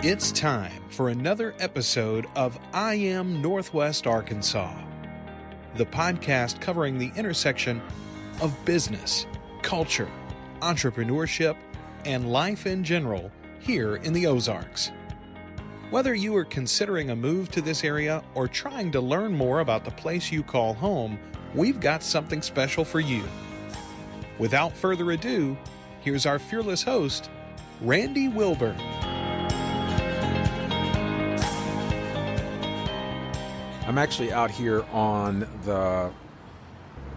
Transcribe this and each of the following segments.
It's time for another episode of I Am Northwest Arkansas, the podcast covering the intersection of business, culture, entrepreneurship, and life in general here in the Ozarks. Whether you are considering a move to this area or trying to learn more about the place you call home, we've got something special for you. Without further ado, here's our fearless host, Randy Wilburn. I'm actually out here on the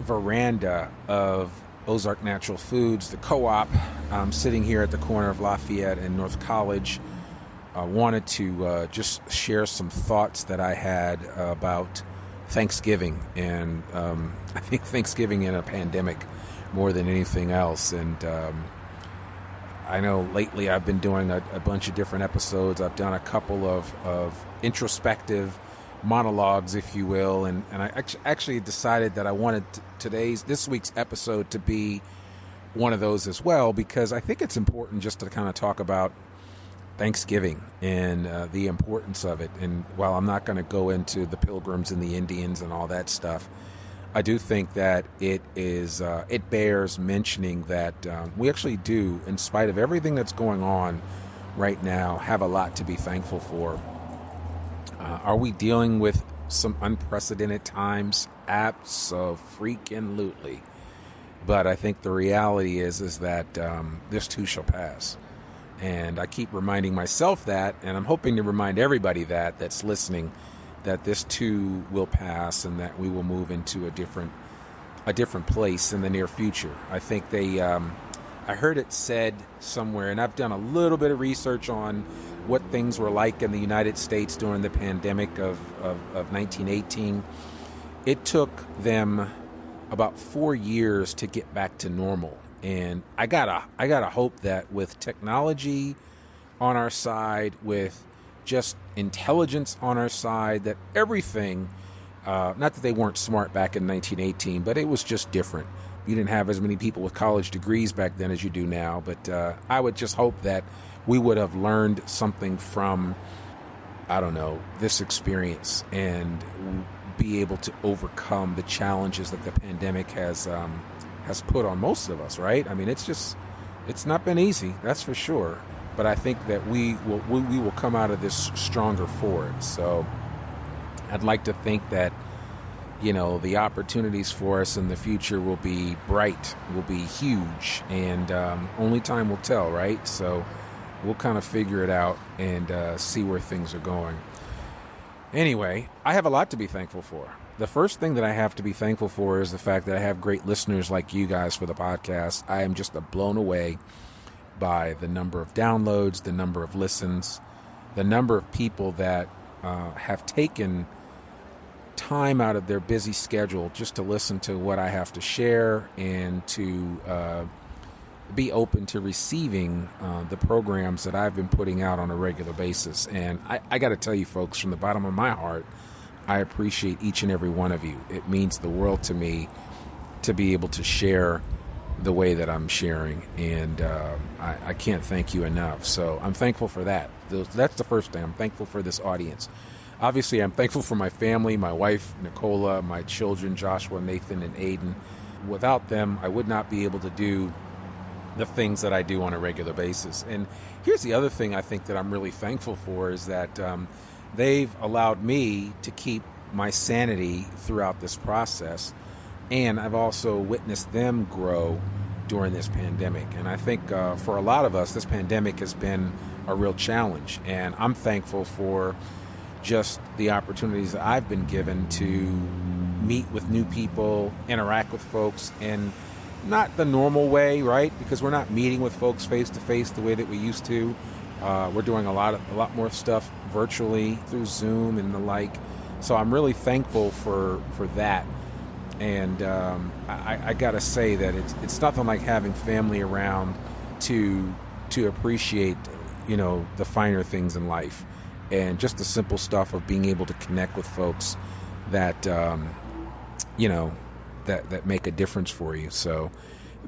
veranda of Ozark Natural Foods, the co-op. I'm sitting here at the corner of Lafayette and North College. I wanted to just share some thoughts that I had about Thanksgiving, and I think Thanksgiving in a pandemic more than anything else. And I know lately I've been doing a bunch of different episodes. I've done a couple of introspective monologues, if you will, and I actually decided that I wanted this week's episode to be one of those as well, because I think it's important just to kind of talk about Thanksgiving and the importance of it. And while I'm not going to go into the Pilgrims and the Indians and all that stuff, I do think that it bears mentioning that we actually do, in spite of everything that's going on right now, have a lot to be thankful for. Are we dealing with some unprecedented times? Abso-freaking-lutely. But I think the reality is that this too shall pass. And I keep reminding myself that, and I'm hoping to remind everybody that's listening, that this too will pass and that we will move into a different place in the near future. I think I heard it said somewhere, and I've done a little bit of research on what things were like in the United States during the pandemic of 1918. It took them about 4 years to get back to normal. And I gotta hope that with technology on our side, with just intelligence on our side, that everything, not that they weren't smart back in 1918, but it was just different. You didn't have as many people with college degrees back then as you do now. But I would just hope that we would have learned something from, this experience, and be able to overcome the challenges that the pandemic has put on most of us, right? I mean, it's not been easy, that's for sure. But I think that we will come out of this stronger for it. So I'd like to think that, the opportunities for us in the future will be bright, will be huge, and only time will tell, right? So we'll kind of figure it out and see where things are going. Anyway, I have a lot to be thankful for. The first thing that I have to be thankful for is the fact that I have great listeners like you guys for the podcast. I am just blown away by the number of downloads, the number of listens, the number of people that have taken time out of their busy schedule just to listen to what I have to share and to be open to receiving the programs that I've been putting out on a regular basis. And I got to tell you, folks, from the bottom of my heart, I appreciate each and every one of you. It means the world to me to be able to share the way that I'm sharing, and I can't thank you enough. So I'm thankful for that. That's the first thing. I'm thankful for this audience. Obviously, I'm thankful for my family, my wife, Nicola, my children, Joshua, Nathan, and Aiden. Without them, I would not be able to do the things that I do on a regular basis. And here's the other thing I think that I'm really thankful for is that they've allowed me to keep my sanity throughout this process. And I've also witnessed them grow during this pandemic. And I think for a lot of us, this pandemic has been a real challenge. And I'm thankful for just the opportunities that I've been given to meet with new people, interact with folks, and not the normal way, right? Because we're not meeting with folks face to face the way that we used to. We're doing a lot more stuff virtually through Zoom and the like. So I'm really thankful for that. And I gotta say that it's nothing like having family around to appreciate, the finer things in life, and just the simple stuff of being able to connect with folks that that make a difference for you. So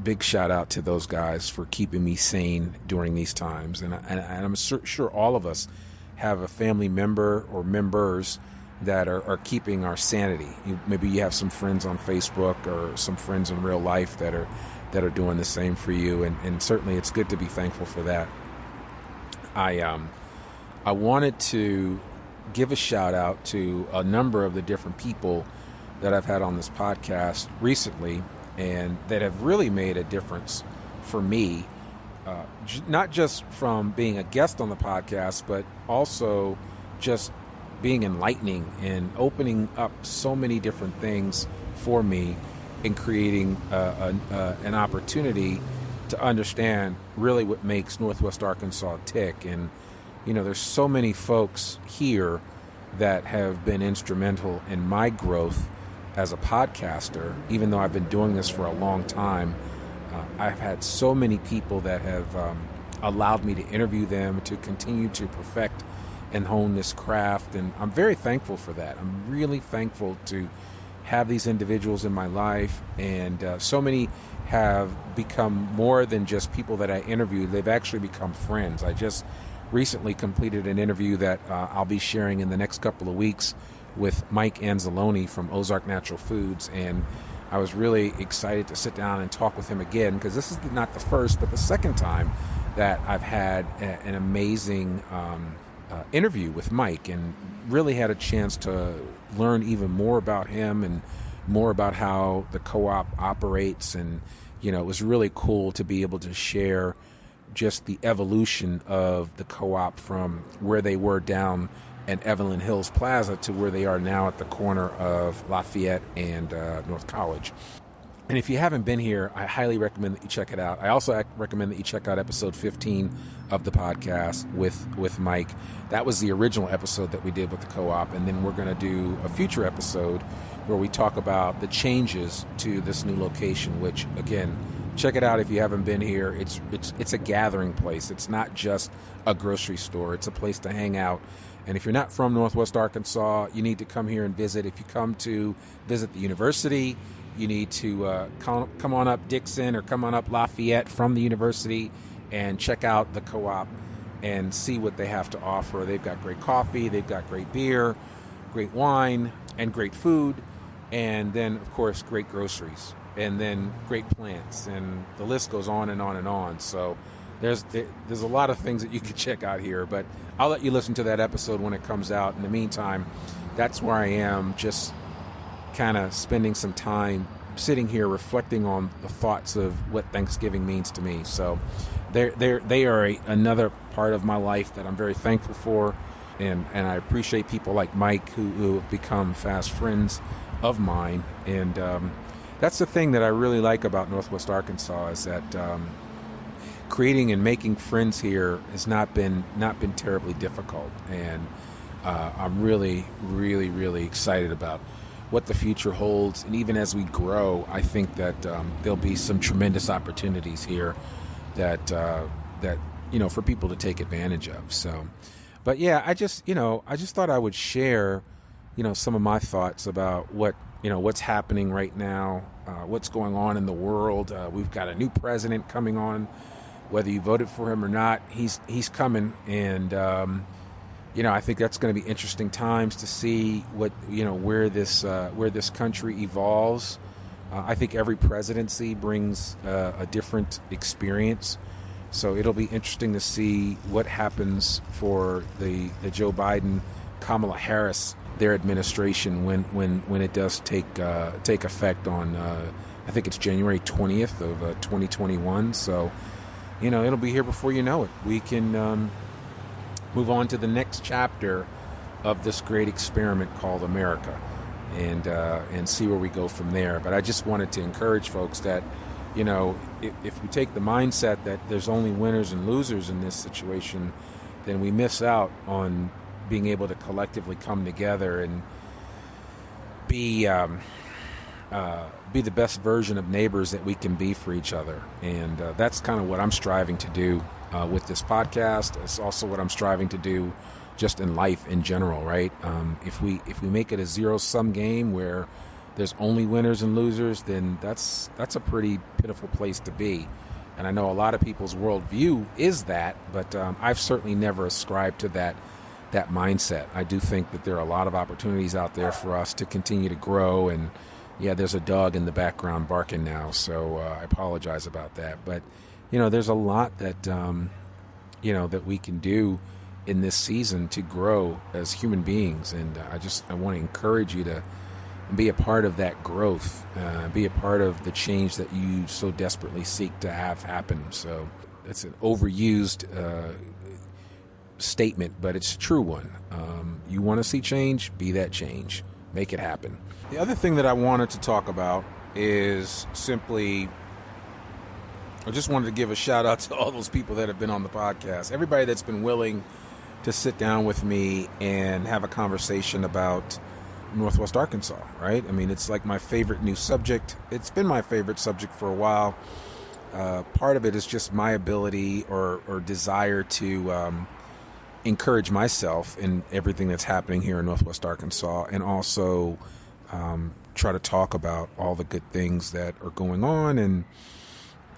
big shout out to those guys for keeping me sane during these times. And I'm sure all of us have a family member or members that are keeping our sanity. Maybe you have some friends on Facebook or some friends in real life that are doing the same for you, and certainly it's good to be thankful for that. I wanted to give a shout out to a number of the different people that I've had on this podcast recently and that have really made a difference for me, not just from being a guest on the podcast, but also just being enlightening and opening up so many different things for me in creating an opportunity to understand really what makes Northwest Arkansas tick. And, there's so many folks here that have been instrumental in my growth as a podcaster, even though I've been doing this for a long time. I've had so many people that have allowed me to interview them, to continue to perfect and hone this craft, and I'm very thankful for that. I'm really thankful to have these individuals in my life, and so many have become more than just people that I interviewed. They've actually become friends. I just recently completed an interview that I'll be sharing in the next couple of weeks with Mike Anzalone from Ozark Natural Foods, and I was really excited to sit down and talk with him again, because this is not the first but the second time that I've had an amazing interview with Mike, and really had a chance to learn even more about him and more about how the co-op operates. And it was really cool to be able to share just the evolution of the co-op from where they were down at Evelyn Hills Plaza to where they are now at the corner of Lafayette and North College. And if you haven't been here, I highly recommend that you check it out. I also recommend that you check out episode 15 of the podcast with Mike. That was the original episode that we did with the co-op, and then we're going to do a future episode where we talk about the changes to this new location, which, again, check it out if you haven't been here. It's a gathering place. It's not just a grocery store. It's a place to hang out. And if you're not from Northwest Arkansas, you need to come here and visit. If you come to visit the university, you need to come on up Dixon or come on up Lafayette from the university and check out the co-op and see what they have to offer. They've got great coffee, they've got great beer, great wine, and great food, and then, of course, great groceries, and then great plants, and the list goes on and on and on. So there's a lot of things that you can check out here, but I'll let you listen to that episode when it comes out. In the meantime, that's where I am, just kind of spending some time sitting here reflecting on the thoughts of what Thanksgiving means to me. So they are another part of my life that I'm very thankful for, and I appreciate people like Mike who have become fast friends of mine. And that's the thing that I really like about Northwest Arkansas, is that creating and making friends here has not been terribly difficult, and I'm really, really, really excited about what the future holds. And even as we grow, I think that there'll be some tremendous opportunities here that for people to take advantage of. So, but yeah, I just thought I would share, some of my thoughts about what's happening right now, what's going on in the world. We've got a new president coming on. Whether you voted for him or not, he's coming, and I think that's going to be interesting times to see where this country evolves. I think every presidency brings a different experience, so it'll be interesting to see what happens for the Joe Biden, Kamala Harris, their administration when it does take effect on I think it's January 20th of 2021. So it'll be here before you know it. We can move on to the next chapter of this great experiment called America, and see where we go from there. But I just wanted to encourage folks that, if we take the mindset that there's only winners and losers in this situation, then we miss out on being able to collectively come together and be the best version of neighbors that we can be for each other. And that's kind of what I'm striving to do with this podcast. It's also what I'm striving to do just in life in general, right? If we make it a zero-sum game where there's only winners and losers, then that's a pretty pitiful place to be. And I know a lot of people's worldview is that, but I've certainly never ascribed to that that mindset. I do think that there are a lot of opportunities out there for us to continue to grow. And yeah, there's a dog in the background barking now, so I apologize about that. But there's a lot that that we can do in this season to grow as human beings, and I want to encourage you to be a part of that growth, be a part of the change that you so desperately seek to have happen. So it's an overused statement, but it's a true one. You want to see change, be that change, make it happen. The other thing that I wanted to talk about is simply, I just wanted to give a shout out to all those people that have been on the podcast, everybody that's been willing to sit down with me and have a conversation about Northwest Arkansas, right? I mean, it's like my favorite new subject. It's been my favorite subject for a while. Part of it is just my ability or desire to encourage myself in everything that's happening here in Northwest Arkansas, and also try to talk about all the good things that are going on and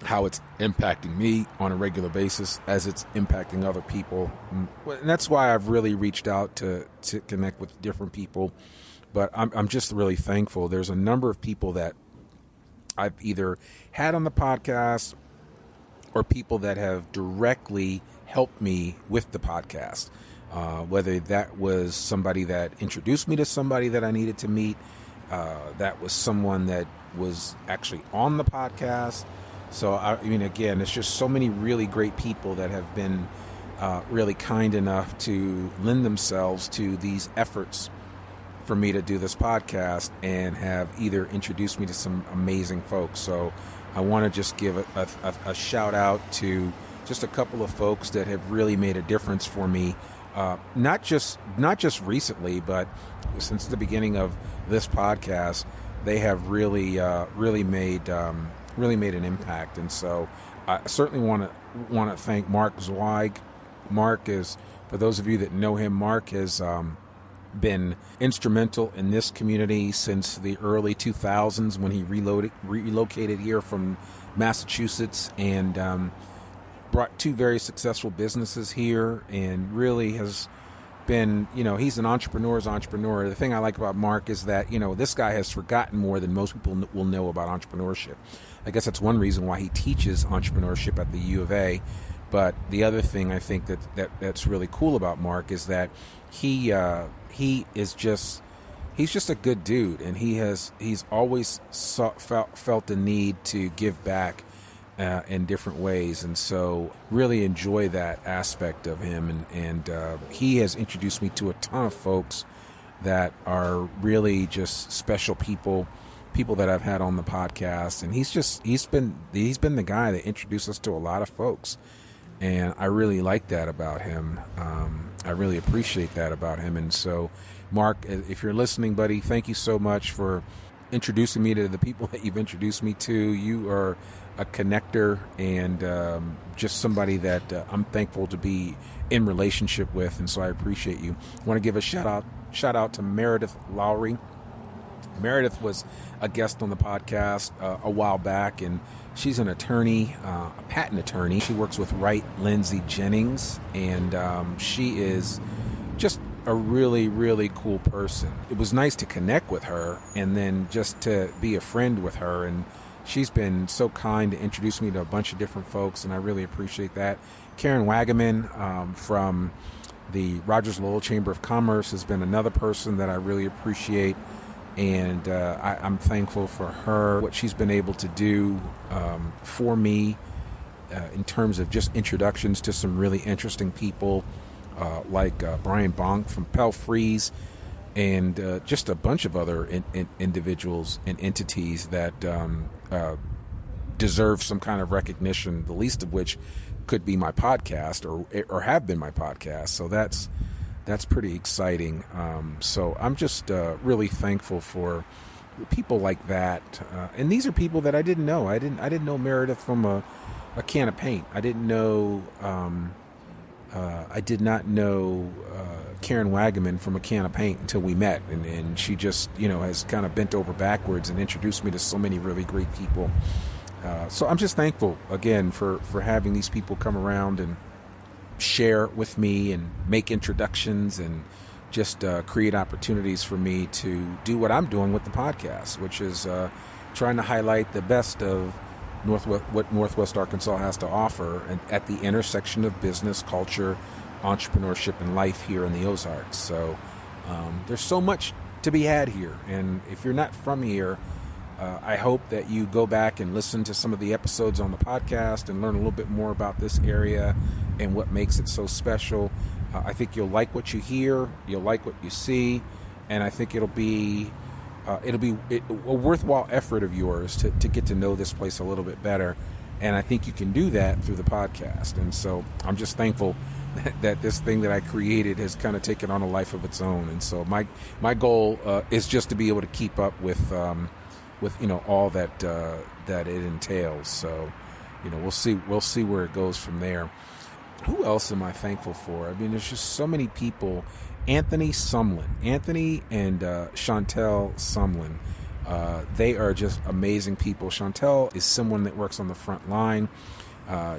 how it's impacting me on a regular basis as it's impacting other people. And that's why I've really reached out to connect with different people. But I'm just really thankful. There's a number of people that I've either had on the podcast or people that have directly helped me with the podcast. Whether that was somebody that introduced me to somebody that I needed to meet, that was someone that was actually on the podcast. So, I mean, again, it's just so many really great people that have been really kind enough to lend themselves to these efforts for me to do this podcast, and have either introduced me to some amazing folks. So I want to just give a shout out to just a couple of folks that have really made a difference for me, not just recently, but since the beginning of this podcast. They have really made an impact. And so I certainly want to thank Mark Zweig. Mark is, for those of you that know him, Mark has been instrumental in this community since the early 2000s when he relocated here from Massachusetts, and brought two very successful businesses here, and really has been, he's an entrepreneur's entrepreneur. The thing I like about Mark is that, this guy has forgotten more than most people will know about entrepreneurship. I guess that's one reason why he teaches entrepreneurship at the U of A. But the other thing I think that's really cool about Mark is that he's just a good dude, and he's always felt the need to give back in different ways, and so really enjoy that aspect of him. And he has introduced me to a ton of folks that are really just special people that I've had on the podcast, and he's been the guy that introduced us to a lot of folks. And I really like that about him. I really appreciate that about him. And so, Mark, if you're listening, buddy, thank you so much for introducing me to the people that you've introduced me to. You are a connector, and just somebody that I'm thankful to be in relationship with. And so I appreciate you. I want to give a shout out to Meredith Lowry. Meredith was a guest on the podcast a while back, and she's an attorney, a patent attorney. She works with Wright Lindsay Jennings, and she is just a really, really cool person. It was nice to connect with her and then just to be a friend with her, and she's been so kind to introduce me to a bunch of different folks, and I really appreciate that. Karen Wagaman from the Rogers Lowell Chamber of Commerce has been another person that I really appreciate. And I'm thankful for her, what she's been able to do for me in terms of just introductions to some really interesting people like Brian Bonk from Pell Freeze, and just a bunch of other individuals and entities that deserve some kind of recognition, the least of which could be my podcast or have been my podcast. So that's pretty exciting. So I'm just really thankful for people like that. And these are people that I didn't know. I didn't know Meredith from a can of paint. I didn't know. I did not know Karen Wagaman from a can of paint until we met, and she just has kind of bent over backwards and introduced me to so many really great people. So I'm just thankful again for having these people come around and share with me and make introductions and just create opportunities for me to do what I'm doing with the podcast, which is trying to highlight the best of what Northwest Arkansas has to offer and at the intersection of business, culture, entrepreneurship, and life here in the Ozarks. So there's so much to be had here. And if you're not from here, I hope that you go back and listen to some of the episodes on the podcast and learn a little bit more about this area and what makes it so special. I think you'll like what you hear, you'll like what you see, and I think it'll be a worthwhile effort of yours to get to know this place a little bit better. And I think you can do that through the podcast. And so I'm just thankful that this thing that I created has kind of taken on a life of its own. And so my goal is just to be able to keep up with all that it entails. So we'll see where it goes from there. Who else am I thankful for? I mean, there's just so many people. Anthony and Chantel Sumlin. They are just amazing people. Chantel is someone that works on the front line.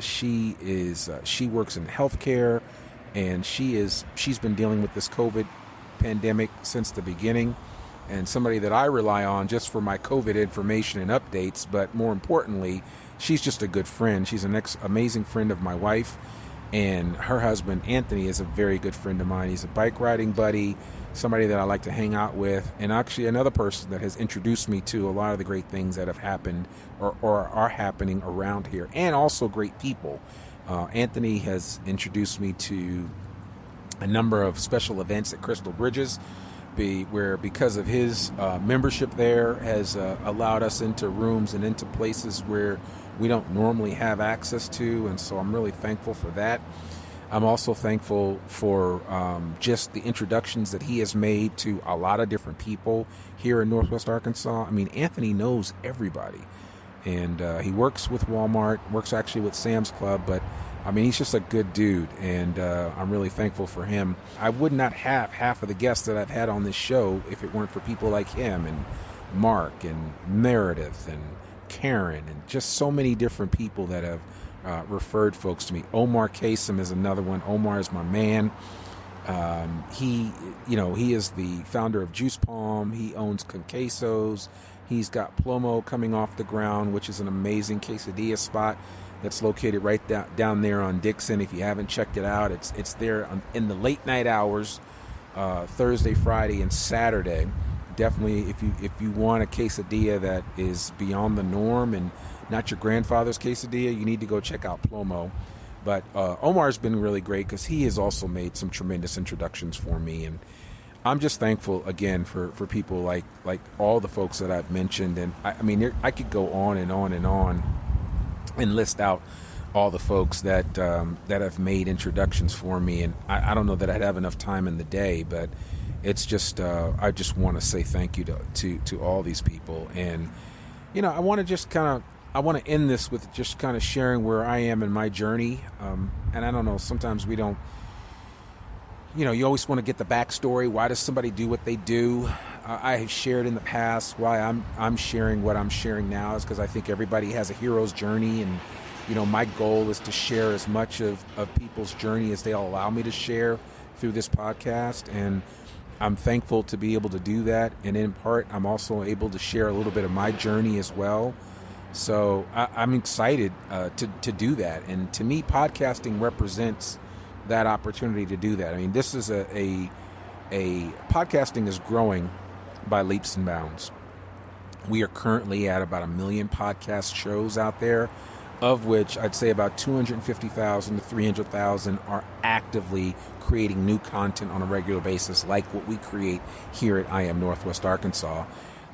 She works in healthcare, and she's been dealing with this COVID pandemic since the beginning, and somebody that I rely on just for my COVID information and updates. But more importantly, she's just a good friend. She's an amazing friend of my wife. And her husband, Anthony, is a very good friend of mine. He's a bike riding buddy, somebody that I like to hang out with, and actually another person that has introduced me to a lot of the great things that have happened or are happening around here, and also great people. Anthony has introduced me to a number of special events at Crystal Bridges, where because of his membership there has allowed us into rooms and into places where we don't normally have access to, and so I'm really thankful for that. I'm also thankful for just the introductions that he has made to a lot of different people here in Northwest Arkansas. I mean, Anthony knows everybody, and he works with Walmart, works actually with Sam's Club, but I mean, he's just a good dude, and I'm really thankful for him. I would not have half of the guests that I've had on this show if it weren't for people like him and Mark and Meredith and Karen and just so many different people that have referred folks to me. Omar Kasem is another one. Omar is my man. He is the founder of Juice Palm. He owns Conquesos. He's got Plomo coming off the ground, which is an amazing quesadilla spot that's located right down there on Dixon. If you haven't checked it out, it's there in the late night hours, Thursday, Friday, and Saturday. Definitely, if you want a quesadilla that is beyond the norm and not your grandfather's quesadilla, you need to go check out Plomo. But Omar's been really great because he has also made some tremendous introductions for me, and I'm just thankful again for people like all the folks that I've mentioned. And I mean, I could go on and on and on and list out all the folks that have made introductions for me, and I don't know that I'd have enough time in the day, but it's just I just want to say thank you to all these people. And I want to end this with just kind of sharing where I am in my journey. And I don't know, sometimes we don't, you always want to get the backstory. Why does somebody do what they do? I have shared in the past why I'm sharing what I'm sharing now is because I think everybody has a hero's journey, and my goal is to share as much of people's journey as they'll allow me to share through this podcast. And I'm thankful to be able to do that, and in part I'm also able to share a little bit of my journey as well. So I'm excited to do that, and to me podcasting represents that opportunity to do that. I mean, this is a podcasting is growing by leaps and bounds. We are currently at about 1 million podcast shows out there, of which I'd say about 250,000 to 300,000 are actively creating new content on a regular basis, like what we create here at I Am Northwest Arkansas.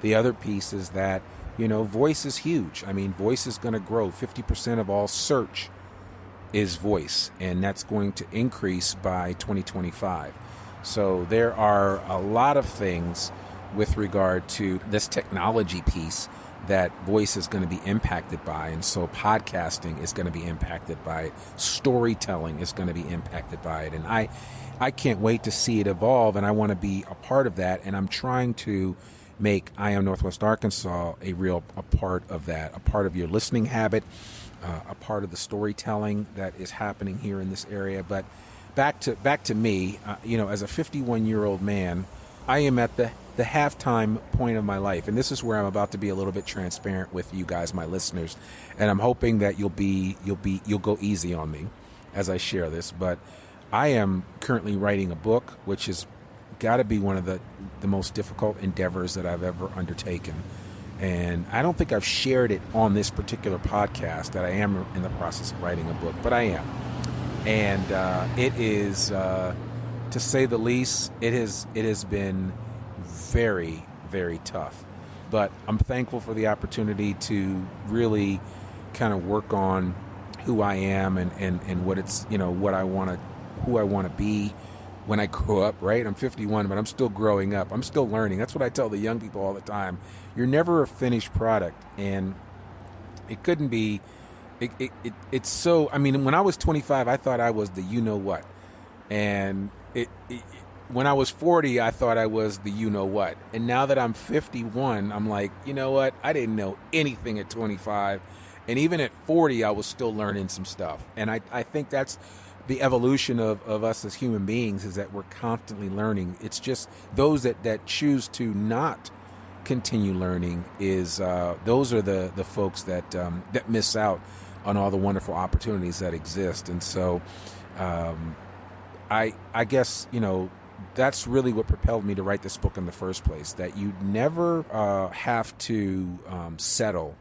The other piece is that, voice is huge. I mean, voice is going to grow. 50% of all search is voice, and that's going to increase by 2025. So there are a lot of things with regard to this technology piece that voice is going to be impacted by, and so podcasting is going to be impacted by it. Storytelling is going to be impacted by it, and I can't wait to see it evolve, and I want to be a part of that. And I'm trying to make I Am Northwest Arkansas a part of that, a part of your listening habit, a part of the storytelling that is happening here in this area. But back to me, as a 51-year-old man, I am at the halftime point of my life, and this is where I'm about to be a little bit transparent with you guys, my listeners, and I'm hoping that you'll go easy on me as I share this. But I am currently writing a book, which has got to be one of the most difficult endeavors that I've ever undertaken. And I don't think I've shared it on this particular podcast that I am in the process of writing a book, but I am. And it is, to say the least, it has been very, very tough. But I'm thankful for the opportunity to really kind of work on who I am and what it's, what I want to, who I want to be when I grow up, right? I'm 51, but I'm still growing up. I'm still learning. That's what I tell the young people all the time. You're never a finished product. And it couldn't be, it's so, when I was 25, I thought I was the you-know-what. And when I was 40, I thought I was the you-know-what. And now that I'm 51, I'm like, you know what? I didn't know anything at 25. And even at 40, I was still learning some stuff. And I think that's the evolution of us as human beings, is that we're constantly learning. It's just those that choose to not continue learning those are the folks that miss out on all the wonderful opportunities that exist. And so I guess, that's really what propelled me to write this book in the first place, that you never have to settle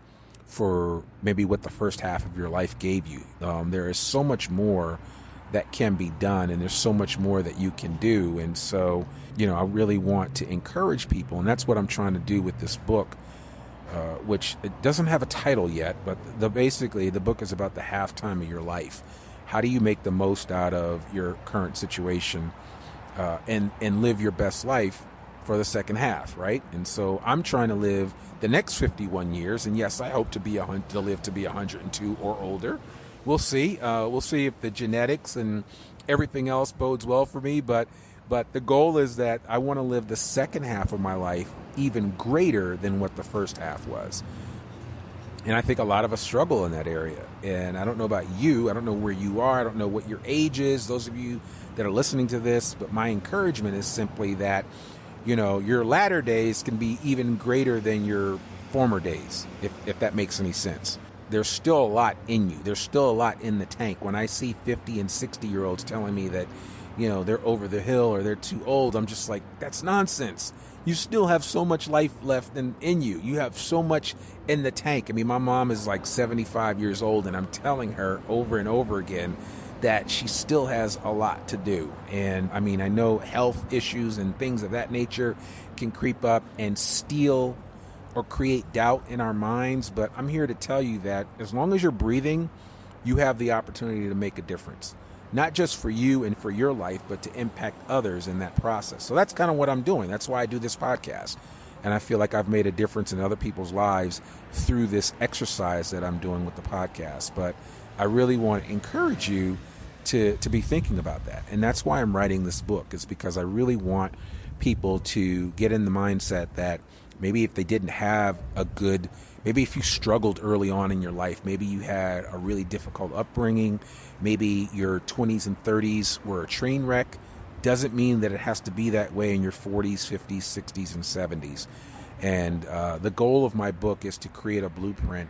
for maybe what the first half of your life gave you. There is so much more that can be done, and there's so much more that you can do. And so, I really want to encourage people, and that's what I'm trying to do with this book, which it doesn't have a title yet, but basically the book is about the halftime of your life. How do you make the most out of your current situation and live your best life for the second half, right? And so I'm trying to live the next 51 years, and yes, I hope to live to be 102 or older. We'll see. We'll see if the genetics and everything else bodes well for me. But the goal is that I want to live the second half of my life even greater than what the first half was. And I think a lot of us struggle in that area. And I don't know about you. I don't know where you are. I don't know what your age is, those of you that are listening to this. But my encouragement is simply that, your latter days can be even greater than your former days, if that makes any sense. There's still a lot in you. There's still a lot in the tank. When I see 50 and 60-year-olds telling me that, they're over the hill or they're too old, I'm just like, that's nonsense. You still have so much life left in you. You have so much in the tank. My mom is like 75 years old, and I'm telling her over and over again that she still has a lot to do. And I know health issues and things of that nature can creep up and steal or create doubt in our minds, but I'm here to tell you that as long as you're breathing, you have the opportunity to make a difference, not just for you and for your life, but to impact others in that process. So that's kind of what I'm doing. That's why I do this podcast, and I feel like I've made a difference in other people's lives through this exercise that I'm doing with the podcast. But I really want to encourage you to be thinking about that, and that's why I'm writing this book, is because I really want people to get in the mindset that maybe if they didn't have maybe if you struggled early on in your life, maybe you had a really difficult upbringing, maybe your 20s and 30s were a train wreck, doesn't mean that it has to be that way in your 40s, 50s, 60s, and 70s. And the goal of my book is to create a blueprint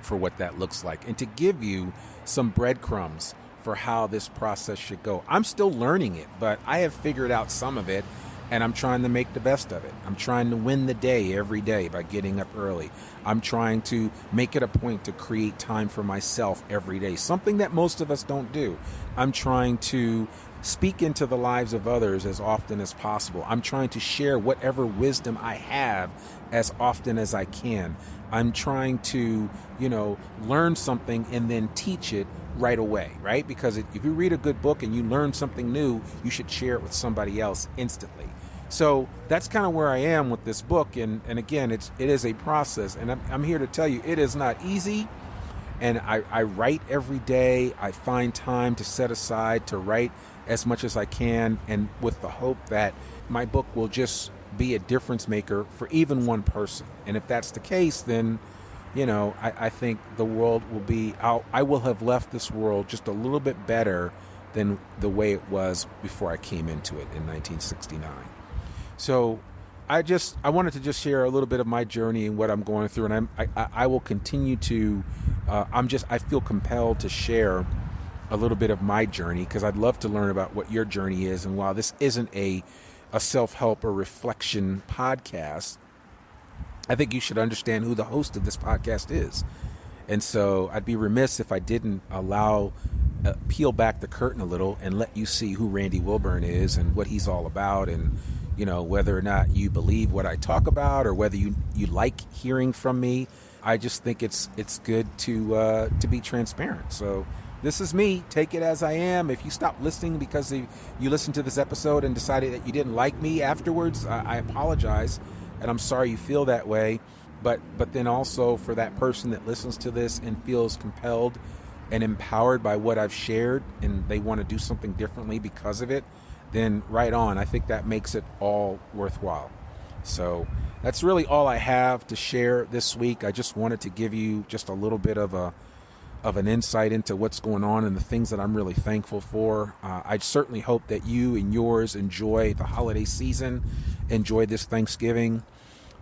for what that looks like, and to give you some breadcrumbs for how this process should go. I'm still learning it, but I have figured out some of it, and I'm trying to make the best of it. I'm trying to win the day every day by getting up early. I'm trying to make it a point to create time for myself every day, something that most of us don't do. I'm trying to speak into the lives of others as often as possible. I'm trying to share whatever wisdom I have as often as I can. I'm trying to, learn something and then teach it right away, right? Because if you read a good book and you learn something new, you should share it with somebody else instantly. So that's kind of where I am with this book. And again, it is a process. And I'm here to tell you, it is not easy. And I write every day. I find time to set aside to write as much as I can, and with the hope that my book will just be a difference maker for even one person. And if that's the case, then, I think the world will be out. I will have left this world just a little bit better than the way it was before I came into it in 1969. So I wanted to just share a little bit of my journey and what I'm going through, and I will continue to. I feel compelled to share a little bit of my journey because I'd love to learn about what your journey is. And while this isn't a self-help or reflection podcast, I think you should understand who the host of this podcast is. And so I'd be remiss if I didn't peel back the curtain a little and let you see who Randy Wilburn is and what he's all about, and whether or not you believe what I talk about or whether you like hearing from me. I just think it's good to be transparent. So this is me. Take it as I am. If you stop listening because you listened to this episode and decided that you didn't like me afterwards, I apologize, and I'm sorry you feel that way. But then also for that person that listens to this and feels compelled and empowered by what I've shared and they want to do something differently because of it, then right on. I think that makes it all worthwhile. So that's really all I have to share this week. I just wanted to give you just a little bit of an insight into what's going on and the things that I'm really thankful for. I certainly hope that you and yours enjoy the holiday season, enjoy this Thanksgiving,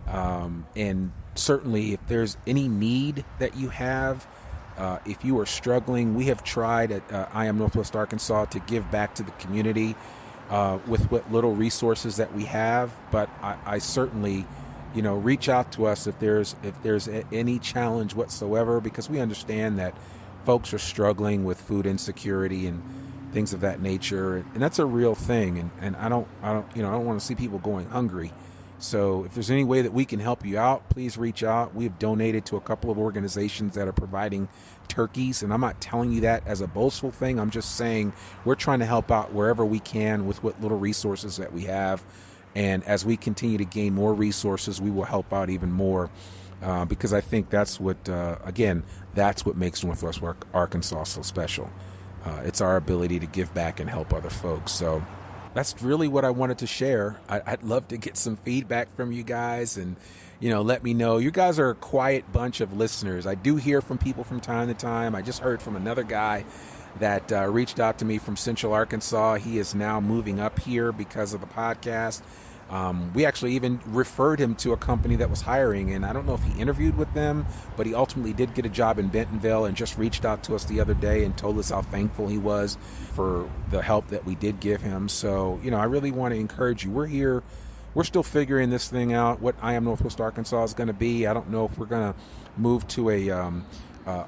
and certainly if there's any need that you have, if you are struggling, we have tried at I Am Northwest Arkansas to give back to the community with what little resources that we have. But I certainly, reach out to us if there's any challenge whatsoever, because we understand that folks are struggling with food insecurity and things of that nature, and that's a real thing. And I don't want to see people going hungry. So if there's any way that we can help you out, please reach out. We've donated to a couple of organizations that are providing turkeys, and I'm not telling you that as a boastful thing. I'm just saying we're trying to help out wherever we can with what little resources that we have. And as we continue to gain more resources, we will help out even more, because I think that's what, that's what makes Northwest Arkansas so special. It's our ability to give back and help other folks. So that's really what I wanted to share. I'd love to get some feedback from you guys and, let me know. You guys are a quiet bunch of listeners. I do hear from people from time to time. I just heard from another guy that reached out to me from Central Arkansas. He is now moving up here because of the podcast. We actually even referred him to a company that was hiring, and I don't know if he interviewed with them, but he ultimately did get a job in Bentonville and just reached out to us the other day and told us how thankful he was for the help that we did give him. So, I really want to encourage you. We're here. We're still figuring this thing out, what I Am Northwest Arkansas is going to be. I don't know if we're going to move to a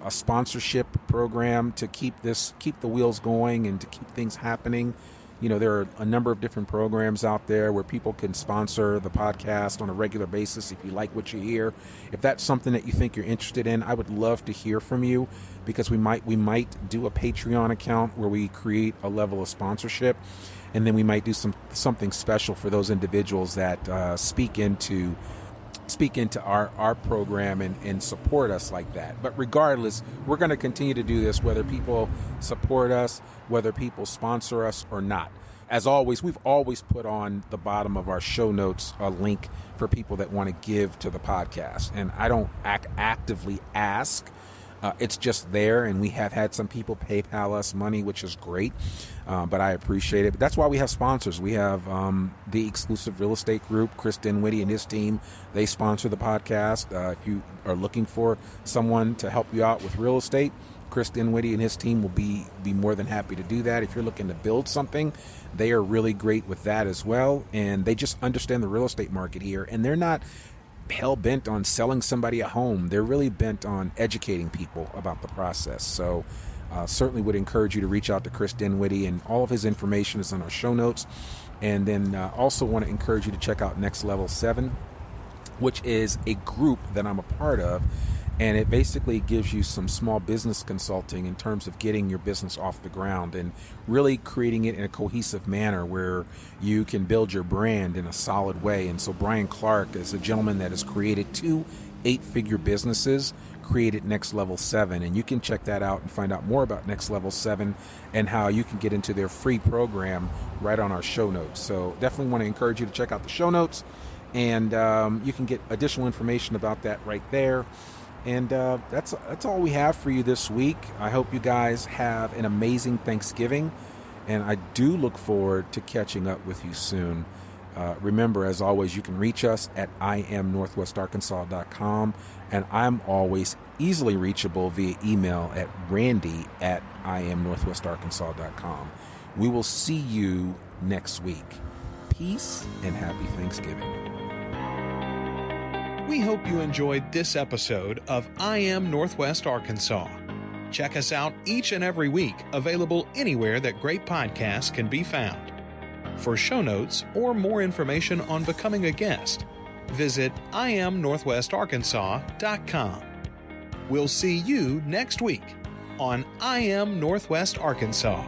sponsorship program to keep the wheels going and to keep things happening. There are a number of different programs out there where people can sponsor the podcast on a regular basis if you like what you hear. If that's something that you think you're interested in, I would love to hear from you, because we might do a Patreon account where we create a level of sponsorship, and then we might do something special for those individuals that speak into our program and support us like that. But regardless, we're going to continue to do this, whether people support us, whether people sponsor us or not. As always, we've always put on the bottom of our show notes a link for people that want to give to the podcast. And I don't actively ask. It's just there, and we have had some people PayPal us money, which is great, but I appreciate it. But that's why we have sponsors. We have the Exclusive Real Estate Group, Chris Dinwiddie and his team. They sponsor the podcast. If you are looking for someone to help you out with real estate, Chris Dinwiddie and his team will be more than happy to do that. If you're looking to build something, they are really great with that as well, and they just understand the real estate market here, and they're not hell-bent on selling somebody a home. They're really bent on educating people about the process. So certainly would encourage you to reach out to Chris Dinwiddie, and all of his information is on our show notes. And then also want to encourage you to check out Next Level 7, which is a group that I'm a part of, and it basically gives you some small business consulting in terms of getting your business off the ground and really creating it in a cohesive manner where you can build your brand in a solid way. And so Brian Clark is a gentleman that has created 2 8-figure businesses, created Next Level 7, and you can check that out and find out more about Next Level 7 and how you can get into their free program right on our show notes. So definitely want to encourage you to check out the show notes. And you can get additional information about that right there. And that's all we have for you this week. I hope you guys have an amazing Thanksgiving, and I do look forward to catching up with you soon. Remember, as always, you can reach us at IamNorthwestArkansas.com, and I'm always easily reachable via email at randy@IamNorthwestArkansas.com. We will see you next week. Peace and happy Thanksgiving. We hope you enjoyed this episode of I Am Northwest Arkansas. Check us out each and every week, available anywhere that great podcasts can be found. For show notes or more information on becoming a guest, visit IamNorthwestArkansas.com. We'll see you next week on I Am Northwest Arkansas.